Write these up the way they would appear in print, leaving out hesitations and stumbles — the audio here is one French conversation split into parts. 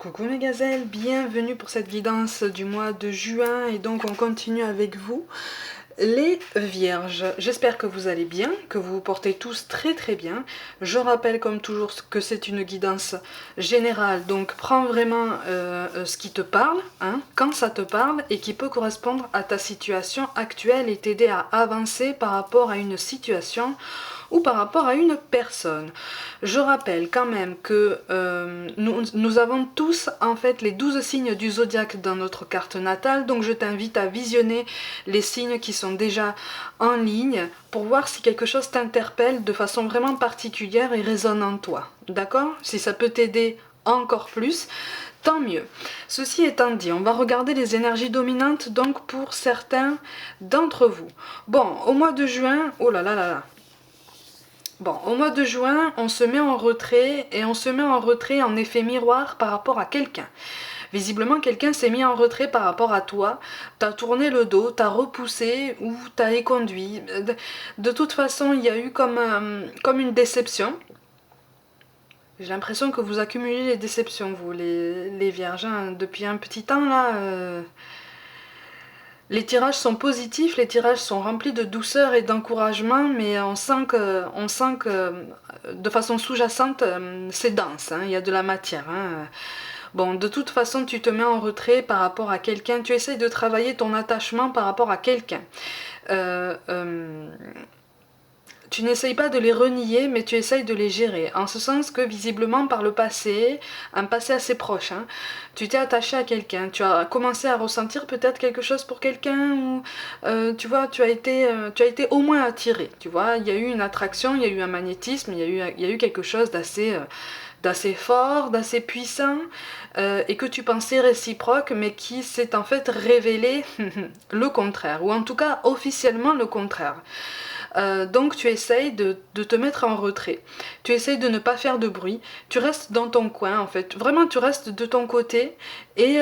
Coucou mes gazelles, bienvenue pour cette guidance du mois de juin et donc on continue avec vous les vierges. J'espère que vous allez bien, que vous vous portez tous très bien. Je rappelle comme toujours que c'est une guidance générale, donc prends vraiment ce qui te parle, hein, quand ça te parle et qui peut correspondre à ta situation actuelle et t'aider à avancer par rapport à une situation ou par rapport à une personne. Je rappelle quand même que nous avons tous en fait les 12 signes du zodiaque dans notre carte natale, donc je t'invite à visionner les signes qui sont déjà en ligne pour voir si quelque chose t'interpelle de façon vraiment particulière et résonne en toi. D'accord? Si ça peut t'aider encore plus, tant mieux. Ceci étant dit, on va regarder les énergies dominantes donc pour certains d'entre vous. Bon, au mois de juin, oh là là là là. Bon, au mois de juin, on se met en retrait et on se met en retrait en effet miroir par rapport à quelqu'un. Visiblement, quelqu'un s'est mis en retrait par rapport à toi, t'as tourné le dos, t'as repoussé ou t'as éconduit. De toute façon, il y a eu comme une déception. J'ai l'impression que vous accumulez les déceptions, vous, les vierges, hein, depuis un petit temps là. Les tirages sont positifs, les tirages sont remplis de douceur et d'encouragement, mais on sent que de façon sous-jacente, c'est dense, hein, il y a de la matière. Hein. Bon, de toute façon, tu te mets en retrait par rapport à quelqu'un, tu essayes de travailler ton attachement par rapport à quelqu'un. Tu n'essayes pas de les renier, mais tu essayes de les gérer. En ce sens que, visiblement, par le passé, un passé assez proche, hein, tu t'es attaché à quelqu'un, tu as commencé à ressentir peut-être quelque chose pour quelqu'un, ou tu vois, tu as été au moins attiré, tu vois. Il y a eu une attraction, il y a eu un magnétisme, il y a eu quelque chose d'assez fort, d'assez puissant, et que tu pensais réciproque, mais qui s'est en fait révélé le contraire, ou en tout cas officiellement le contraire. Donc tu essayes de te mettre en retrait, tu essayes de ne pas faire de bruit, tu restes dans ton coin en fait, vraiment tu restes de ton côté et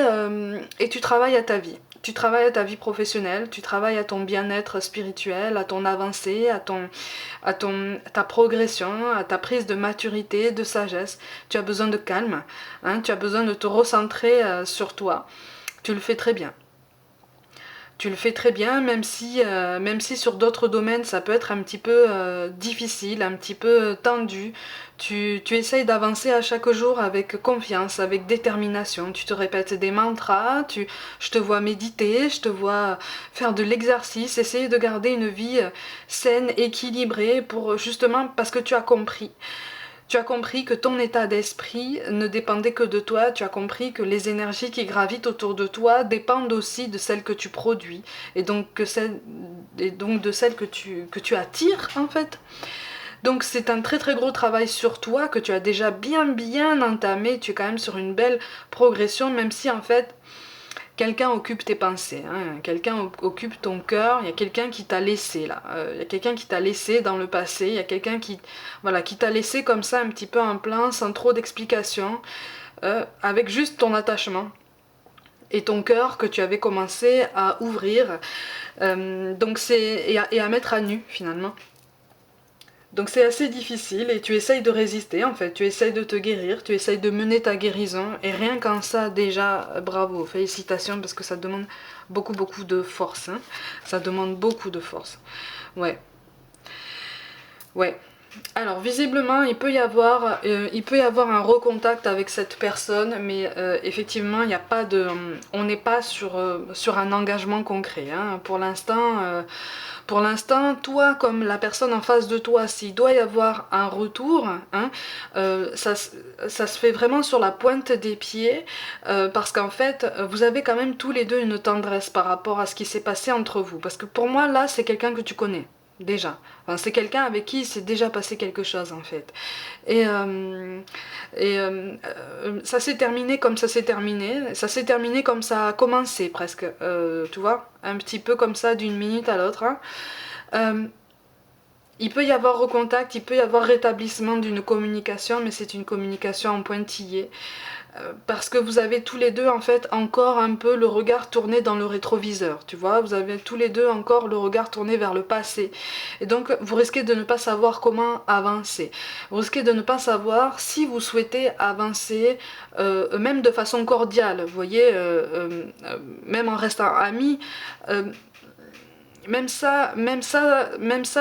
tu travailles à ta vie. Tu travailles à ta vie professionnelle, tu travailles à ton bien-être spirituel, à ton avancée, à ta progression, à ta prise de maturité, de sagesse. Tu as besoin de calme, hein, tu as besoin de te recentrer sur toi. Tu le fais très bien. Tu le fais très bien, même si sur d'autres domaines ça peut être un petit peu difficile, un petit peu tendu. Tu essayes d'avancer à chaque jour avec confiance, avec détermination. Tu te répètes des mantras, je te vois méditer, je te vois faire de l'exercice, essayer de garder une vie saine, équilibrée, pour justement parce que tu as compris. Tu as compris que ton état d'esprit ne dépendait que de toi, tu as compris que les énergies qui gravitent autour de toi dépendent aussi de celles que tu produis, et donc, de celles que tu attires en fait. Donc c'est un très gros travail sur toi que tu as déjà bien entamé, tu es quand même sur une belle progression, même si en fait quelqu'un occupe tes pensées, hein, quelqu'un occupe ton cœur, il y a quelqu'un qui t'a laissé là, il y a quelqu'un qui t'a laissé dans le passé, il y a quelqu'un qui t'a laissé comme ça un petit peu en plan, sans trop d'explications, avec juste ton attachement et ton cœur que tu avais commencé à ouvrir, et à mettre à nu finalement. Donc c'est assez difficile et tu essayes de résister en fait, tu essayes de te guérir, tu essayes de mener ta guérison, et rien qu'en ça déjà, bravo, félicitations, parce que ça demande beaucoup de force, hein. Ça demande beaucoup de force. Ouais. Ouais. Alors visiblement il peut y avoir un recontact avec cette personne, mais effectivement il n'y a pas de, on n'est pas sur un engagement concret, hein. Pour l'instant, toi comme la personne en face de toi, s'il doit y avoir un retour, hein, ça se fait vraiment sur la pointe des pieds, parce qu'en fait vous avez quand même tous les deux une tendresse par rapport à ce qui s'est passé entre vous, parce que pour moi là c'est quelqu'un que tu connais. Déjà, enfin, c'est quelqu'un avec qui il s'est déjà passé quelque chose en fait. Et, ça s'est terminé comme ça s'est terminé, ça s'est terminé comme ça a commencé presque, tu vois, un petit peu comme ça d'une minute à l'autre. Hein. il peut y avoir recontact, il peut y avoir rétablissement d'une communication, mais c'est une communication en pointillé. Parce que vous avez tous les deux en fait encore un peu le regard tourné dans le rétroviseur, tu vois, vous avez tous les deux encore le regard tourné vers le passé, et donc vous risquez de ne pas savoir comment avancer, vous risquez de ne pas savoir si vous souhaitez avancer, même de façon cordiale, vous voyez, même en restant amis, même ça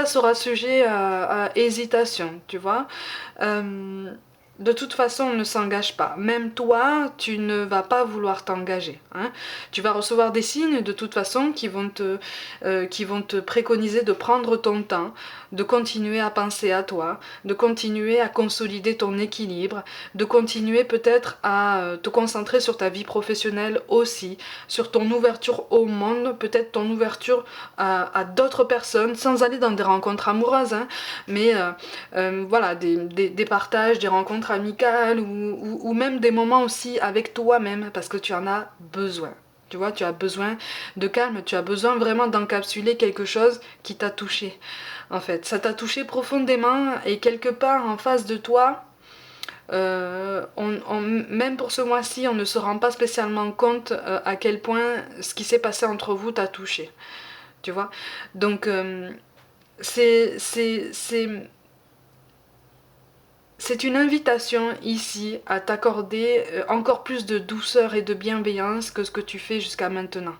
sera sujet à hésitation, tu vois. Euh, de toute façon, on ne s'engage pas. Même toi, tu ne vas pas vouloir t'engager. Hein. Tu vas recevoir des signes de toute façon qui vont te préconiser de prendre ton temps, de continuer à penser à toi, de continuer à consolider ton équilibre, de continuer peut-être à te concentrer sur ta vie professionnelle aussi, sur ton ouverture au monde, peut-être ton ouverture à d'autres personnes, sans aller dans des rencontres amoureuses, hein, mais voilà, des partages, des rencontres amicales ou même des moments aussi avec toi-même parce que tu en as besoin. Tu vois, tu as besoin de calme, tu as besoin vraiment d'encapsuler quelque chose qui t'a touché. En fait, ça t'a touché profondément et quelque part en face de toi, même pour ce mois-ci, on ne se rend pas spécialement compte à quel point ce qui s'est passé entre vous t'a touché. Tu vois, donc c'est c'est une invitation ici à t'accorder encore plus de douceur et de bienveillance que ce que tu fais jusqu'à maintenant.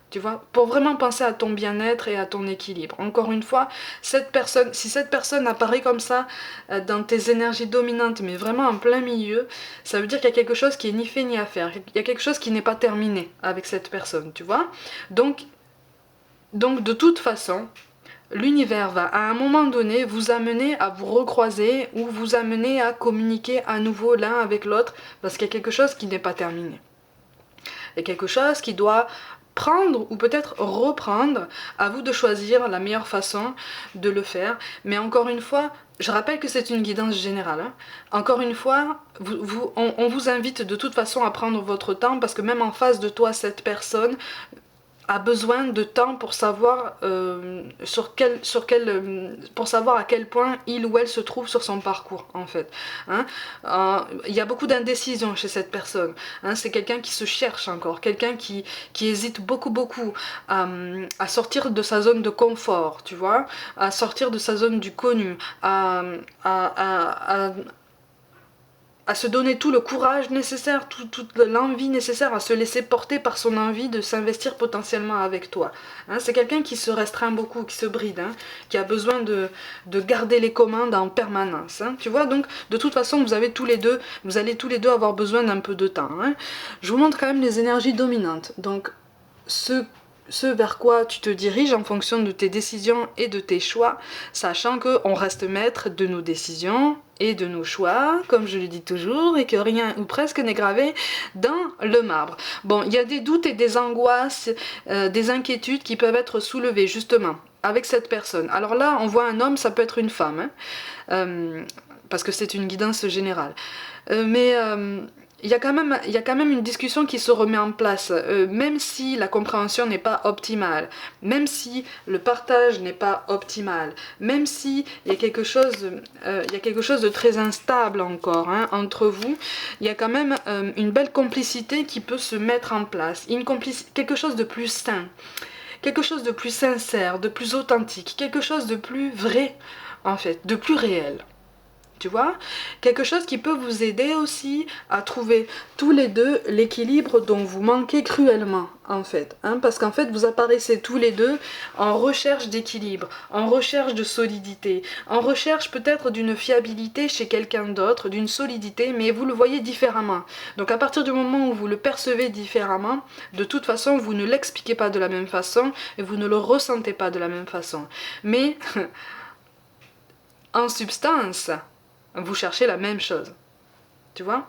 Tu vois, pour vraiment penser à ton bien-être et à ton équilibre. Encore une fois, si cette personne apparaît comme ça dans tes énergies dominantes, mais vraiment en plein milieu, ça veut dire qu'il y a quelque chose qui est ni fait ni à faire. Il y a quelque chose qui n'est pas terminé avec cette personne, tu vois. Donc de toute façon, l'univers va à un moment donné vous amener à vous recroiser ou vous amener à communiquer à nouveau l'un avec l'autre parce qu'il y a quelque chose qui n'est pas terminé. Il y a quelque chose qui doit prendre ou peut-être reprendre, à vous de choisir la meilleure façon de le faire. Mais encore une fois, je rappelle que c'est une guidance générale. Hein. Encore une fois, on vous invite de toute façon à prendre votre temps parce que même en face de toi, cette personne a besoin de temps pour savoir pour savoir à quel point il ou elle se trouve sur son parcours en fait. Hein. Il y a beaucoup d'indécision chez cette personne. Hein. C'est quelqu'un qui se cherche encore, quelqu'un qui hésite beaucoup à sortir de sa zone de confort, tu vois, à sortir de sa zone du connu, à se donner tout le courage nécessaire, toute l'envie nécessaire à se laisser porter par son envie de s'investir potentiellement avec toi. Hein, c'est quelqu'un qui se restreint beaucoup, qui se bride, hein, qui a besoin de garder les commandes en permanence. Hein, tu vois, donc de toute façon, vous allez tous les deux avoir besoin d'un peu de temps. Hein. Je vous montre quand même les énergies dominantes. Donc, ce vers quoi tu te diriges en fonction de tes décisions et de tes choix, sachant qu'on reste maître de nos décisions et de nos choix, comme je le dis toujours, et que rien ou presque n'est gravé dans le marbre. Bon, il y a des doutes et des angoisses, des inquiétudes qui peuvent être soulevées justement avec cette personne. Alors là, on voit un homme, ça peut être une femme, hein, parce que c'est une guidance générale. Mais il y a quand même une discussion qui se remet en place, même si la compréhension n'est pas optimale, même si le partage n'est pas optimal, même si il y a quelque chose de très instable encore hein, entre vous, il y a quand même une belle complicité qui peut se mettre en place, quelque chose de plus sain, quelque chose de plus sincère, de plus authentique, quelque chose de plus vrai en fait, de plus réel. Tu vois, quelque chose qui peut vous aider aussi à trouver tous les deux l'équilibre dont vous manquez cruellement en fait, hein, parce qu'en fait vous apparaissez tous les deux en recherche d'équilibre, en recherche de solidité, en recherche peut-être d'une fiabilité chez quelqu'un d'autre, d'une solidité, mais vous le voyez différemment. Donc à partir du moment où vous le percevez différemment, de toute façon vous ne l'expliquez pas de la même façon et vous ne le ressentez pas de la même façon. Mais en substance, vous cherchez la même chose, tu vois.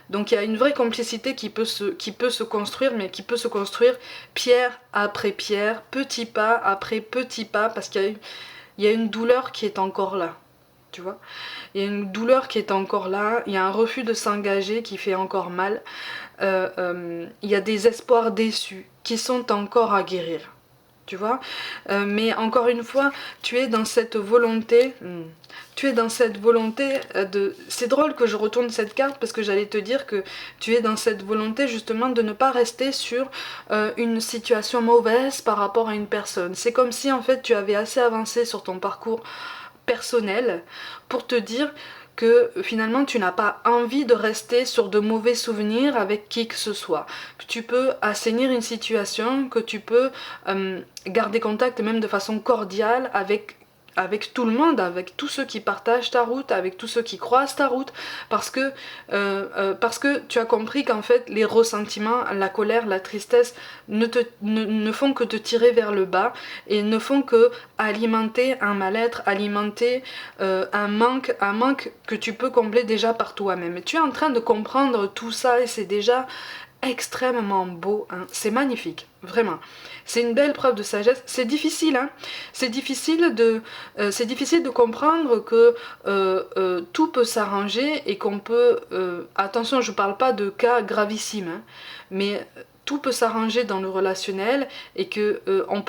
Donc il y a une vraie complicité qui peut se construire, mais qui peut se construire pierre après pierre, petit pas après petit pas, parce qu'il y a une douleur qui est encore là, tu vois. Il y a une douleur qui est encore là, il y a un refus de s'engager qui fait encore mal, il y a des espoirs déçus qui sont encore à guérir. tu vois. Mais encore une fois, tu es dans cette volonté... Tu es dans cette volonté de... C'est drôle que je retourne cette carte parce que j'allais te dire que tu es dans cette volonté justement de ne pas rester sur une situation mauvaise par rapport à une personne. C'est comme si en fait tu avais assez avancé sur ton parcours personnel pour te dire que finalement tu n'as pas envie de rester sur de mauvais souvenirs avec qui que ce soit. Que tu peux assainir une situation, que tu peux garder contact même de façon cordiale avec tout le monde, avec tous ceux qui partagent ta route, avec tous ceux qui croisent ta route, parce que tu as compris qu'en fait les ressentiments, la colère, la tristesse ne font que te tirer vers le bas et ne font que alimenter un mal-être, alimenter un manque que tu peux combler déjà par toi-même. Et tu es en train de comprendre tout ça et c'est déjà extrêmement beau, hein. C'est magnifique, vraiment. C'est une belle preuve de sagesse. C'est difficile, hein. C'est difficile de comprendre que tout peut s'arranger et qu'on peut... attention, je ne parle pas de cas gravissimes, hein, mais tout peut s'arranger dans le relationnel et que on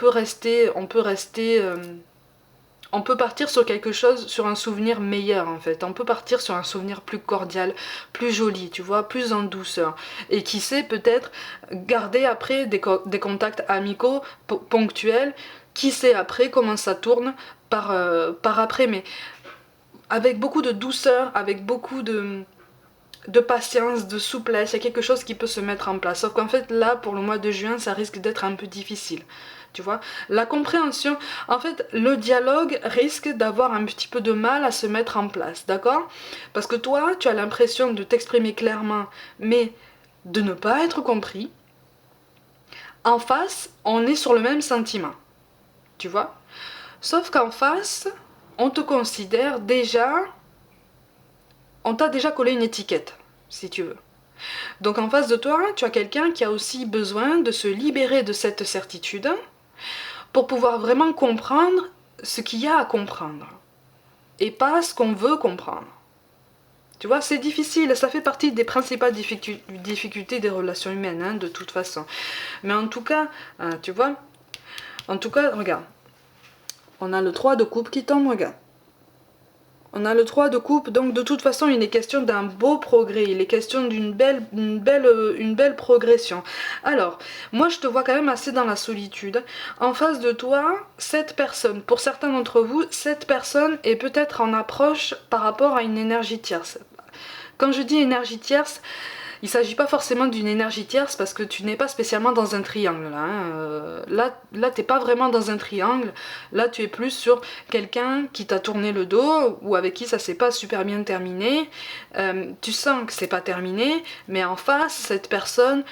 peut partir sur quelque chose, sur un souvenir meilleur en fait. On peut partir sur un souvenir plus cordial, plus joli, tu vois, plus en douceur. Et qui sait, peut-être garder après des contacts amicaux ponctuels. Qui sait après comment ça tourne par après. Mais avec beaucoup de douceur, avec beaucoup de patience, de souplesse, il y a quelque chose qui peut se mettre en place. Sauf qu'en fait là, pour le mois de juin, ça risque d'être un peu difficile. Tu vois, la compréhension, en fait, le dialogue risque d'avoir un petit peu de mal à se mettre en place, d'accord? Parce que toi, tu as l'impression de t'exprimer clairement, mais de ne pas être compris. En face, on est sur le même sentiment, tu vois? Sauf qu'en face, on te considère déjà... On t'a déjà collé une étiquette, si tu veux. Donc en face de toi, tu as quelqu'un qui a aussi besoin de se libérer de cette certitude pour pouvoir vraiment comprendre ce qu'il y a à comprendre et pas ce qu'on veut comprendre. Tu vois, c'est difficile, ça fait partie des principales difficultés des relations humaines, hein, de toute façon. Mais en tout cas, tu vois, en tout cas, regarde, on a le 3 de coupe qui tombe, regarde. On a le 3 de coupe, donc de toute façon il est question d'un beau progrès, il est question d'une belle progression. Alors, moi je te vois quand même assez dans la solitude. En face de toi, cette personne, pour certains d'entre vous, cette personne est peut-être en approche par rapport à une énergie tierce. Quand je dis énergie tierce, il ne s'agit pas forcément d'une énergie tierce parce que tu n'es pas spécialement dans un triangle. Là, tu n'es pas vraiment dans un triangle. Là, tu es plus sur quelqu'un qui t'a tourné le dos ou avec qui ça s'est pas super bien terminé. Tu sens que c'est pas terminé, mais en face, cette personne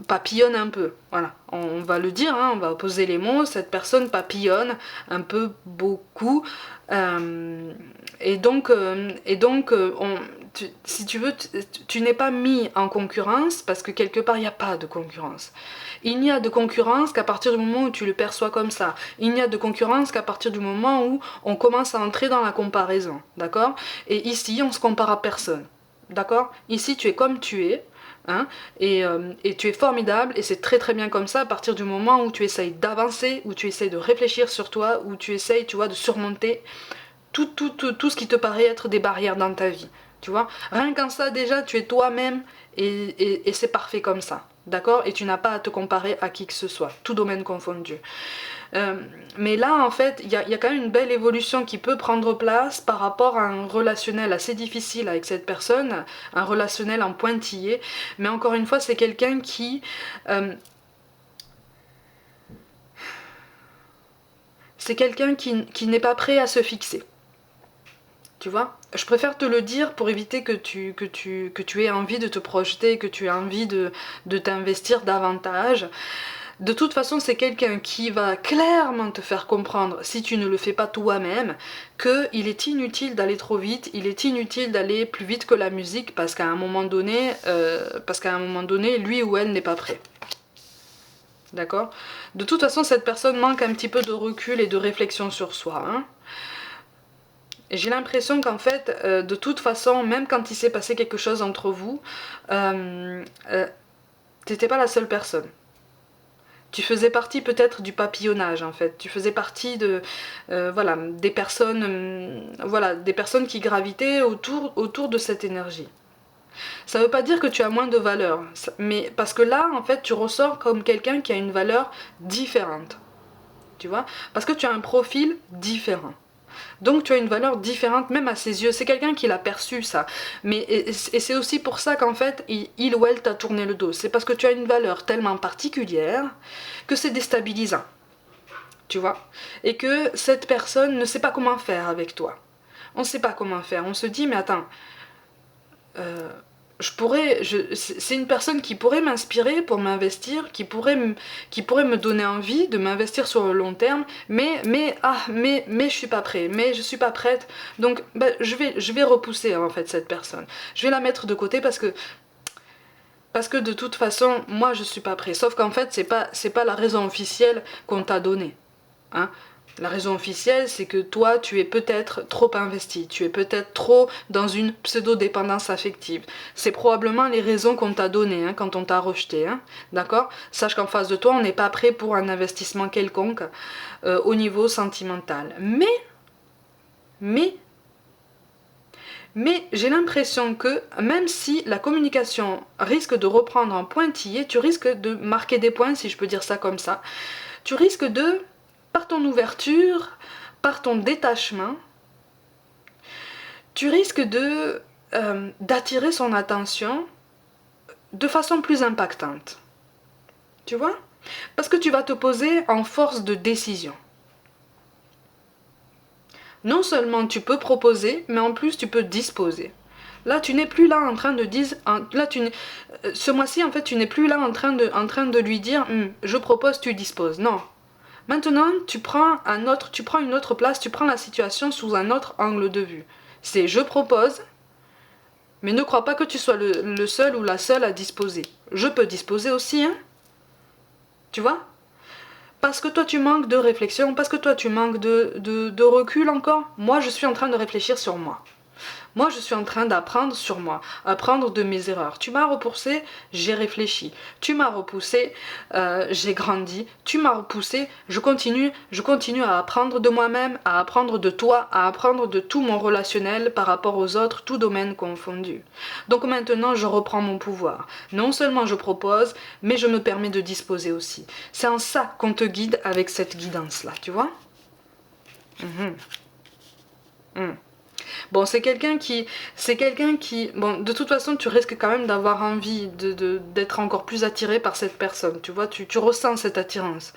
papillonne un peu. Voilà, on va le dire, hein, on va opposer les mots. Cette personne papillonne un peu beaucoup. Et donc, si tu veux, tu n'es pas mis en concurrence parce que quelque part il n'y a pas de concurrence. Il n'y a de concurrence qu'à partir du moment où tu le perçois comme ça. Il n'y a de concurrence qu'à partir du moment où on commence à entrer dans la comparaison, d'accord? Et ici, on se compare à personne, d'accord? Ici, tu es comme tu es. Hein, et tu es formidable et c'est très très bien comme ça à partir du moment où tu essayes d'avancer, où tu essayes de réfléchir sur toi, où tu essayes, tu vois, de surmonter tout ce qui te paraît être des barrières dans ta vie, tu vois. Rien qu'en ça déjà tu es toi-même et c'est parfait comme ça, d'accord? Et tu n'as pas à te comparer à qui que ce soit, tout domaine confondu. Mais là en fait il y a quand même une belle évolution qui peut prendre place par rapport à un relationnel assez difficile avec cette personne, un relationnel en pointillé, mais encore une fois c'est quelqu'un qui n'est pas prêt à se fixer. Tu vois, je préfère te le dire pour éviter que tu aies envie de te projeter, que tu aies envie de t'investir davantage. De toute façon, c'est quelqu'un qui va clairement te faire comprendre, si tu ne le fais pas toi-même, qu'il est inutile d'aller trop vite, il est inutile d'aller plus vite que la musique, parce qu'à un moment donné, lui ou elle n'est pas prêt. D'accord? De toute façon, cette personne manque un petit peu de recul et de réflexion sur soi, hein. Et j'ai l'impression qu'en fait, de toute façon, même quand il s'est passé quelque chose entre vous, t'étais pas la seule personne. Tu faisais partie peut-être du papillonnage en fait. Tu faisais partie de voilà, des personnes qui gravitaient autour de cette énergie. Ça ne veut pas dire que tu as moins de valeur, mais parce que là en fait tu ressors comme quelqu'un qui a une valeur différente. Tu vois? Parce que tu as un profil différent. Donc tu as une valeur différente même à ses yeux. C'est quelqu'un qui l'a perçu ça. Et c'est aussi pour ça qu'en fait il ou elle t'a tourné le dos. C'est parce que tu as une valeur tellement particulière que c'est déstabilisant. Tu vois? Et que cette personne ne sait pas comment faire avec toi. On ne sait pas comment faire. On se dit mais attends, c'est une personne qui pourrait m'inspirer pour m'investir, qui pourrait me donner envie de m'investir sur le long terme, mais je suis pas prêt, mais je suis pas prête, donc ben, je vais repousser en fait cette personne. Je vais la mettre de côté parce que de toute façon, moi je suis pas prêt. Sauf qu'en fait, c'est pas la raison officielle qu'on t'a donnée. Hein. La raison officielle, c'est que toi, tu es peut-être trop investi, tu es peut-être trop dans une pseudo-dépendance affective. C'est probablement les raisons qu'on t'a données hein, quand on t'a rejeté, hein, d'accord? Sache qu'en face de toi, on n'est pas prêt pour un investissement quelconque au niveau sentimental. Mais j'ai l'impression que même si la communication risque de reprendre en pointillé, tu risques de marquer des points, si je peux dire ça comme ça, tu risques de, par ton ouverture, par ton détachement, tu risques d'attirer son attention de façon plus impactante. Tu vois? Parce que tu vas te poser en force de décision. Non seulement tu peux proposer, mais en plus tu peux disposer. Là, tu n'es plus là en train de dire... ce mois-ci, en fait, tu n'es plus là en train de lui dire je propose, tu disposes. Non. Maintenant, tu prends une autre place, tu prends la situation sous un autre angle de vue. C'est je propose, mais ne crois pas que tu sois le seul ou la seule à disposer. Je peux disposer aussi, hein. Tu vois? Parce que toi tu manques de réflexion, parce que toi tu manques de recul encore. Moi je suis en train de réfléchir sur moi. Moi je suis en train d'apprendre sur moi, apprendre de mes erreurs. Tu m'as repoussé, j'ai réfléchi. Tu m'as repoussé, j'ai grandi. Tu m'as repoussé, je continue à apprendre de moi-même, à apprendre de toi, à apprendre de tout mon relationnel par rapport aux autres, tout domaine confondu. Donc maintenant je reprends mon pouvoir. Non seulement je propose, mais je me permets de disposer aussi. C'est en ça qu'on te guide avec cette guidance-là, tu vois? Bon, c'est quelqu'un qui, bon, de toute façon, tu risques quand même d'avoir envie d'être encore plus attiré par cette personne, tu vois, tu ressens cette attirance,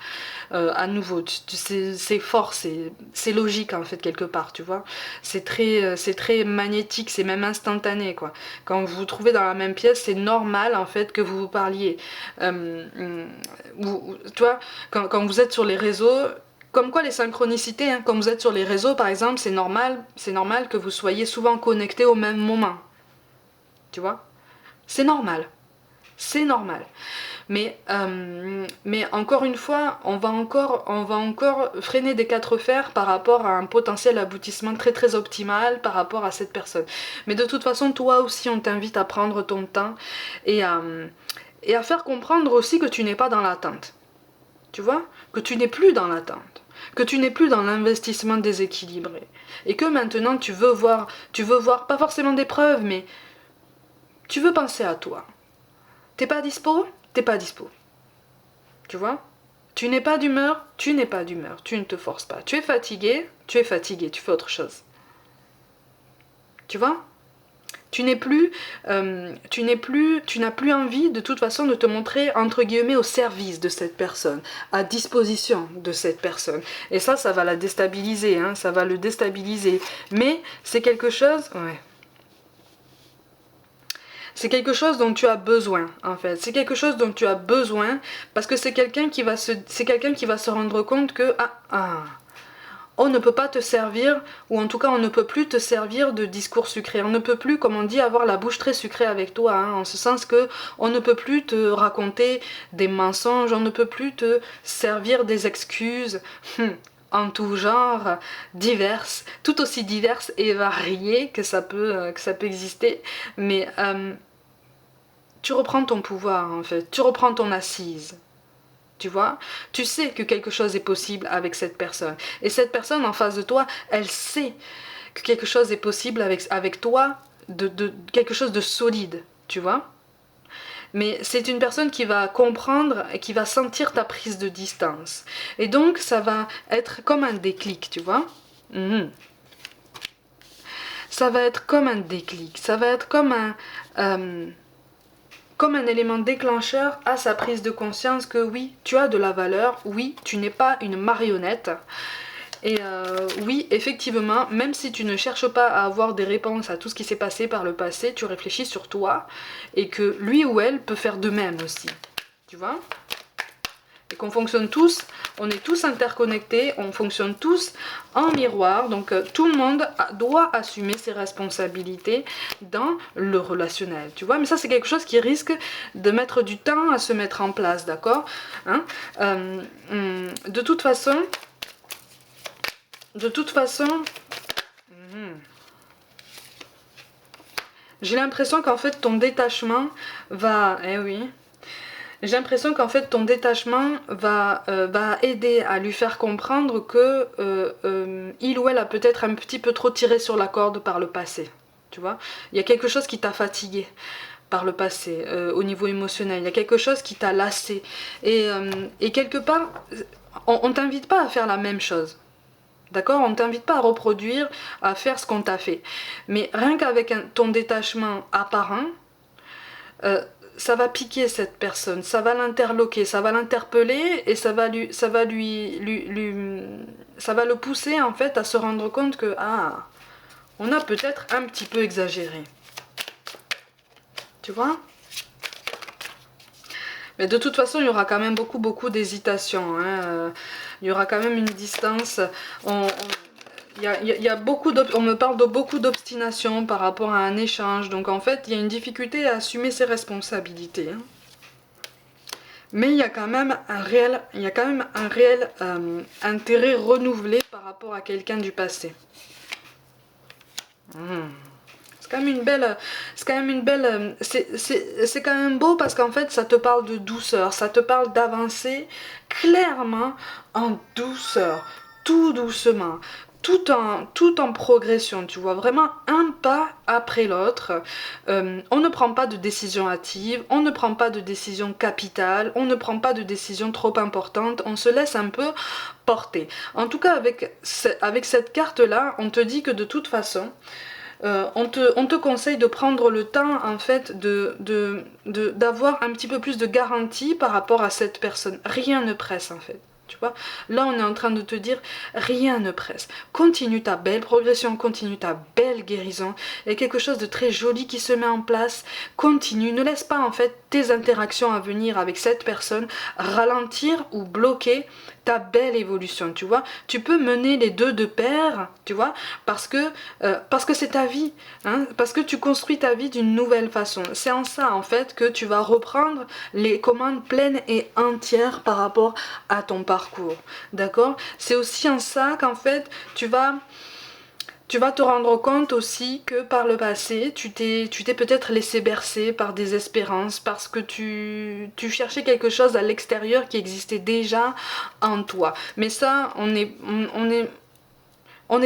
à nouveau, c'est fort, c'est logique en fait quelque part, tu vois, c'est très magnétique, c'est même instantané, quoi. Quand vous vous trouvez dans la même pièce, c'est normal en fait que vous vous parliez. Tu vois, quand vous êtes sur les réseaux, comme quoi les synchronicités, hein, quand vous êtes sur les réseaux par exemple, c'est normal que vous soyez souvent connectés au même moment. Tu vois? C'est normal. C'est normal. Mais encore une fois, on va encore freiner des quatre fers par rapport à un potentiel aboutissement très très optimal par rapport à cette personne. Mais de toute façon, toi aussi, on t'invite à prendre ton temps et à faire comprendre aussi que tu n'es pas dans l'attente. Tu vois? Que tu n'es plus dans l'attente. Que tu n'es plus dans l'investissement déséquilibré. Et que maintenant tu veux voir, pas forcément des preuves, mais tu veux penser à toi. T'es pas dispo? T'es pas dispo. Tu vois? Tu n'es pas d'humeur? Tu n'es pas d'humeur. Tu ne te forces pas. Tu es fatigué? Tu es fatigué. Tu fais autre chose. Tu vois? Tu n'as plus envie de toute façon de te montrer entre guillemets au service de cette personne, à disposition de cette personne. Et ça va la déstabiliser, hein, ça va le déstabiliser. Mais c'est quelque chose, c'est quelque chose dont tu as besoin en fait. C'est quelque chose dont tu as besoin parce que c'est quelqu'un qui va se rendre compte que on ne peut pas te servir, ou en tout cas on ne peut plus te servir de discours sucré. On ne peut plus, comme on dit, avoir la bouche très sucrée avec toi, hein, en ce sens que on ne peut plus te raconter des mensonges, on ne peut plus te servir des excuses en tout genre, diverses, tout aussi diverses et variées que ça peut exister, mais tu reprends ton pouvoir en fait, tu reprends ton assise. Tu vois, tu sais que quelque chose est possible avec cette personne. Et cette personne en face de toi, elle sait que quelque chose est possible avec toi, quelque chose de solide, tu vois. Mais c'est une personne qui va comprendre et qui va sentir ta prise de distance. Et donc, ça va être comme un déclic, tu vois. Mhm. Ça va être comme un déclic, ça va être comme un élément déclencheur à sa prise de conscience que oui, tu as de la valeur, oui, tu n'es pas une marionnette. Et oui, effectivement, même si tu ne cherches pas à avoir des réponses à tout ce qui s'est passé par le passé, tu réfléchis sur toi et que lui ou elle peut faire de même aussi. Tu vois ? Et qu'on fonctionne tous, on est tous interconnectés, on fonctionne tous en miroir, donc tout le monde doit assumer ses responsabilités dans le relationnel, tu vois. Mais ça, c'est quelque chose qui risque de mettre du temps à se mettre en place, d'accord, hein. De toute façon, j'ai l'impression qu'en fait ton détachement va, j'ai l'impression qu'en fait ton détachement va aider à lui faire comprendre que il ou elle a peut-être un petit peu trop tiré sur la corde par le passé. Tu vois, il y a quelque chose qui t'a fatigué par le passé, au niveau émotionnel. Il y a quelque chose qui t'a lassé. Et quelque part, on t'invite pas à faire la même chose. D'accord? On ne t'invite pas à reproduire, à faire ce qu'on t'a fait. Mais rien qu'avec ton détachement apparent, ça va piquer cette personne, ça va l'interloquer, ça va l'interpeller et ça va le pousser en fait à se rendre compte que on a peut-être un petit peu exagéré. Tu vois? Mais de toute façon, il y aura quand même beaucoup d'hésitation. Hein. Il y aura quand même une distance. Il y a on me parle de beaucoup d'obstination par rapport à un échange. Donc en fait, il y a une difficulté à assumer ses responsabilités. Hein. Mais il y a quand même un réel intérêt renouvelé par rapport à quelqu'un du passé. C'est quand même beau parce qu'en fait ça te parle de douceur, ça te parle d'avancer clairement en douceur, tout doucement, tout en progression, tu vois, vraiment un pas après l'autre. On ne prend pas de décision hâtive, on ne prend pas de décision capitale, on ne prend pas de décision trop importante, on se laisse un peu porter. En tout cas avec cette carte-là, on te dit que de toute façon, on te conseille de prendre le temps en fait d'avoir un petit peu plus de garantie par rapport à cette personne. Rien ne presse en fait. Tu vois, là on est en train de te dire rien ne presse. Continue ta belle progression, continue ta belle guérison. Il y a quelque chose de très joli qui se met en place. Continue, ne laisse pas en fait tes interactions à venir avec cette personne ralentir ou bloquer ta belle évolution, tu vois. Tu peux mener les deux de pair, tu vois, parce que c'est ta vie, hein, parce que tu construis ta vie d'une nouvelle façon. C'est en ça, en fait, que tu vas reprendre les commandes pleines et entières par rapport à ton parcours, d'accord? C'est aussi en ça qu'en fait, tu vas te rendre compte aussi que par le passé, tu t'es peut-être laissé bercer par des espérances parce que tu cherchais quelque chose à l'extérieur qui existait déjà en toi. Mais ça, on est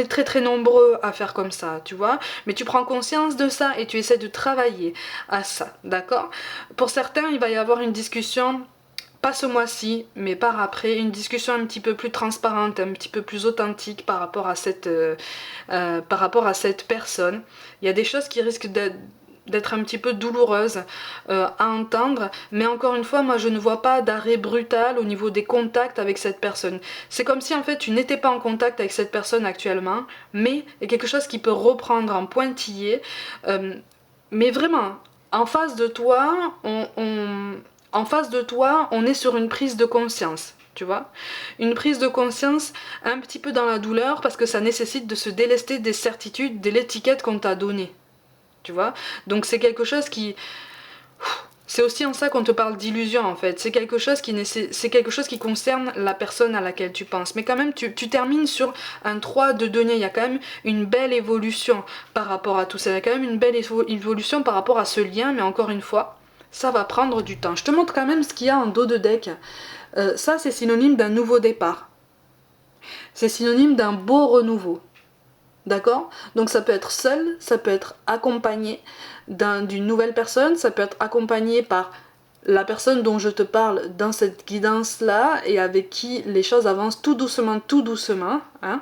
très très nombreux à faire comme ça, tu vois. Mais tu prends conscience de ça et tu essaies de travailler à ça, d'accord? Pour certains, il va y avoir une discussion, pas ce mois-ci, mais par après, une discussion un petit peu plus transparente, un petit peu plus authentique par rapport à cette personne. Il y a des choses qui risquent d'être un petit peu douloureuses à entendre, mais encore une fois, moi je ne vois pas d'arrêt brutal au niveau des contacts avec cette personne. C'est comme si en fait tu n'étais pas en contact avec cette personne actuellement, mais il y a quelque chose qui peut reprendre en pointillé, mais vraiment, en face de toi, on est sur une prise de conscience, tu vois. Une prise de conscience un petit peu dans la douleur parce que ça nécessite de se délester des certitudes, de l'étiquette qu'on t'a donnée, tu vois. Donc c'est quelque chose qui... C'est aussi en ça qu'on te parle d'illusion en fait. C'est quelque chose qui concerne la personne à laquelle tu penses. Mais quand même, tu termines sur un 3 de denier. Il y a quand même une belle évolution par rapport à tout ça. Il y a quand même une belle évolution par rapport à ce lien, mais encore une fois, Ça va prendre du temps. Je te montre quand même ce qu'il y a en dos de deck. Ça, c'est synonyme d'un nouveau départ. C'est synonyme d'un beau renouveau. D'accord? Donc ça peut être seul, ça peut être accompagné d'une nouvelle personne, ça peut être accompagné par la personne dont je te parle dans cette guidance-là et avec qui les choses avancent tout doucement, hein.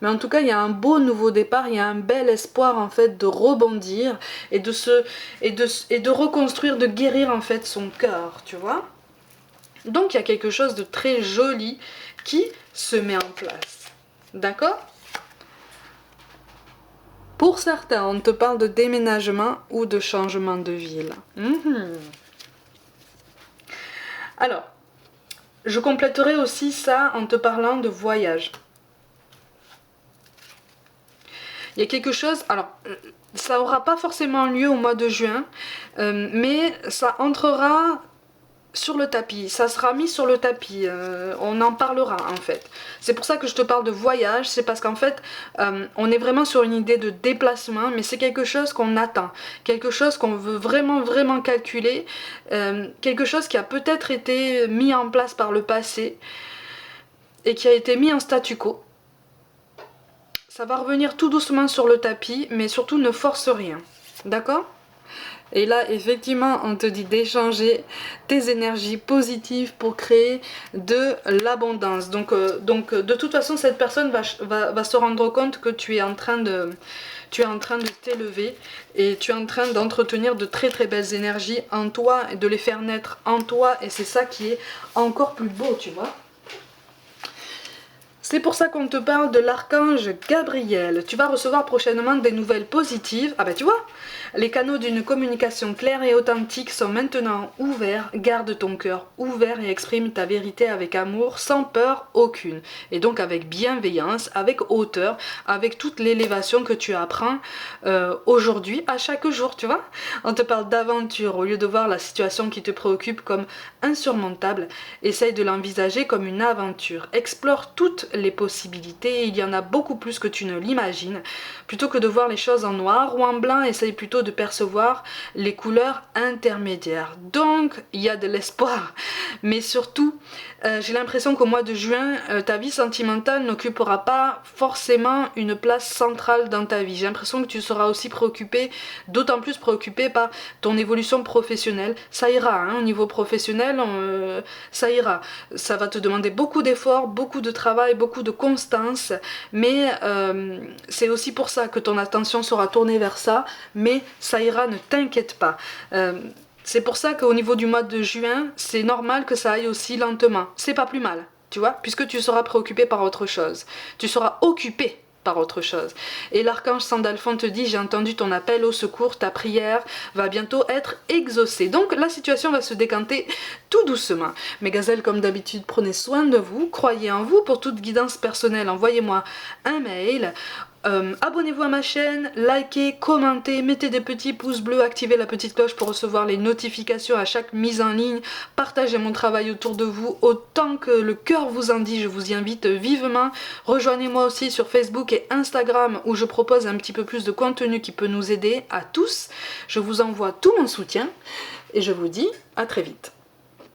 Mais en tout cas, il y a un beau nouveau départ, il y a un bel espoir en fait de rebondir et de reconstruire, de guérir en fait son cœur, tu vois. Donc il y a quelque chose de très joli qui se met en place. D'accord? Pour certains, on te parle de déménagement ou de changement de ville. Alors, je compléterai aussi ça en te parlant de voyage. Il y a quelque chose, alors ça n'aura pas forcément lieu au mois de juin, mais ça entrera sur le tapis, ça sera mis sur le tapis, on en parlera en fait. C'est pour ça que je te parle de voyage, c'est parce qu'en fait on est vraiment sur une idée de déplacement, mais c'est quelque chose qu'on attend, quelque chose qu'on veut vraiment calculer, quelque chose qui a peut-être été mis en place par le passé et qui a été mis en statu quo. Ça va revenir tout doucement sur le tapis, mais surtout ne force rien, d'accord ? Et là, effectivement, on te dit d'échanger tes énergies positives pour créer de l'abondance. Donc, de toute façon, cette personne va se rendre compte que tu es en train de t'élever et tu es en train d'entretenir de très belles énergies en toi et de les faire naître en toi. Et c'est ça qui est encore plus beau, tu vois. C'est pour ça qu'on te parle de l'archange Gabriel. Tu vas recevoir prochainement des nouvelles positives. Ah bah tu vois, les canaux d'une communication claire et authentique sont maintenant ouverts. Garde ton cœur ouvert et exprime ta vérité avec amour, sans peur aucune. Et donc avec bienveillance, avec hauteur, avec toute l'élévation que tu apprends aujourd'hui, à chaque jour, tu vois. On te parle d'aventure. Au lieu de voir la situation qui te préoccupe comme insurmontable, essaye de l'envisager comme une aventure. Explore toutes les possibilités, il y en a beaucoup plus que tu ne l'imagines. Plutôt que de voir les choses en noir ou en blanc, essaye plutôt de percevoir les couleurs intermédiaires. Donc, il y a de l'espoir. Mais surtout, j'ai l'impression qu'au mois de juin, ta vie sentimentale n'occupera pas forcément une place centrale dans ta vie. J'ai l'impression que tu seras aussi préoccupé, d'autant plus préoccupé par ton évolution professionnelle. Ça ira, hein, au niveau professionnel, ça ira. Ça va te demander beaucoup d'efforts, beaucoup de travail, beaucoup de constance, mais c'est aussi pour ça que ton attention sera tournée vers ça, mais ça ira, ne t'inquiète pas. C'est pour ça qu'au niveau du mois de juin, c'est normal que ça aille aussi lentement. C'est pas plus mal, tu vois, puisque tu seras préoccupé par autre chose. Tu seras occupé par autre chose. Et l'archange Sandalphon te dit: j'ai entendu ton appel au secours, ta prière va bientôt être exaucée. Donc la situation va se décanter tout doucement. Mes gazelles, comme d'habitude, prenez soin de vous, croyez en vous. Pour toute guidance personnelle, envoyez-moi un mail. Abonnez-vous à ma chaîne, likez, commentez, mettez des petits pouces bleus, activez la petite cloche pour recevoir les notifications à chaque mise en ligne, partagez mon travail autour de vous autant que le cœur vous en dit, je vous y invite vivement. Rejoignez-moi aussi sur Facebook et Instagram où je propose un petit peu plus de contenu qui peut nous aider à tous. Je vous envoie tout mon soutien et je vous dis à très vite.